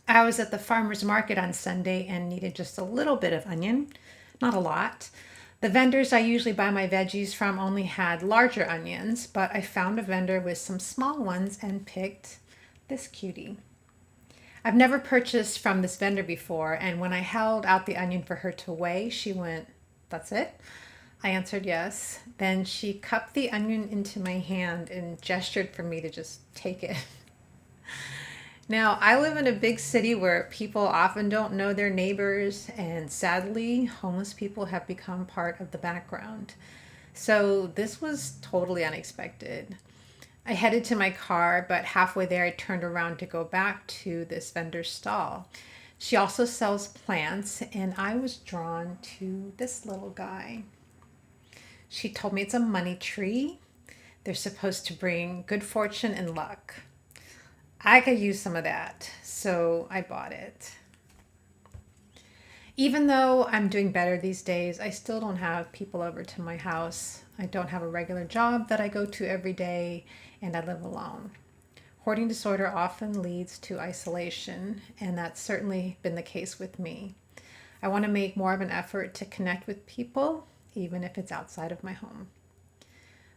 I was at the farmer's market on Sunday and needed just a little bit of onion, not a lot. The vendors I usually buy my veggies from only had larger onions, but I found a vendor with some small ones and picked this cutie. I've never purchased from this vendor before, and when I held out the onion for her to weigh, she went, "That's it?" I answered yes. Then she cupped the onion into my hand and gestured for me to just take it. Now, I live in a big city where people often don't know their neighbors, and sadly, homeless people have become part of the background. So, this was totally unexpected. I headed to my car, but halfway there, I turned around to go back to this vendor's stall. She also sells plants, and I was drawn to this little guy. She told me it's a money tree. They're supposed to bring good fortune and luck. I could use some of that, so I bought it. Even though I'm doing better these days, I still don't have people over to my house. I don't have a regular job that I go to every day, and I live alone. Hoarding disorder often leads to isolation, and that's certainly been the case with me. I want to make more of an effort to connect with people, even if it's outside of my home.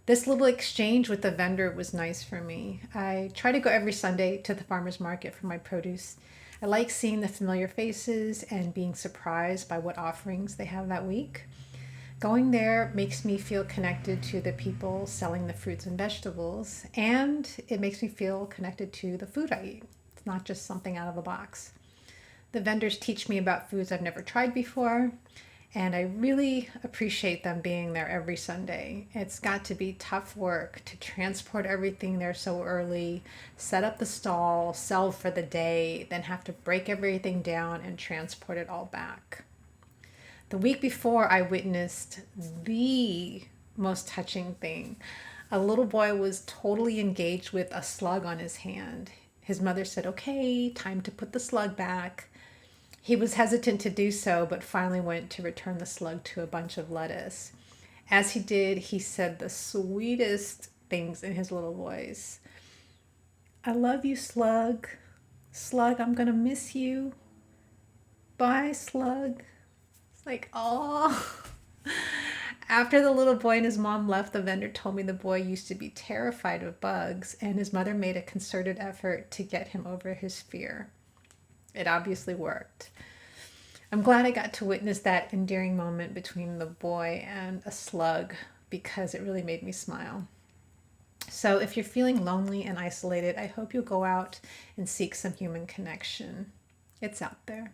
This little exchange with the vendor was nice for me. I try to go every Sunday to the farmer's market for my produce. I like seeing the familiar faces and being surprised by what offerings they have that week. Going there makes me feel connected to the people selling the fruits and vegetables, and it makes me feel connected to the food I eat. It's not just something out of a box. The vendors teach me about foods I've never tried before, and I really appreciate them being there every Sunday. It's got to be tough work to transport everything there so early, set up the stall, sell for the day, then have to break everything down and transport it all back. The week before, I witnessed the most touching thing. A little boy was totally engaged with a slug on his hand. His mother said, "Okay, time to put the slug back." He was hesitant to do so, but finally went to return the slug to a bunch of lettuce. As he did, he said the sweetest things in his little voice. "I love you, Slug. Slug, I'm gonna miss you. Bye, Slug." It's like, oh. After the little boy and his mom left, the vendor told me the boy used to be terrified of bugs, and his mother made a concerted effort to get him over his fear. It obviously worked. I'm glad I got to witness that endearing moment between the boy and a slug because it really made me smile. So if you're feeling lonely and isolated, I hope you'll go out and seek some human connection. It's out there.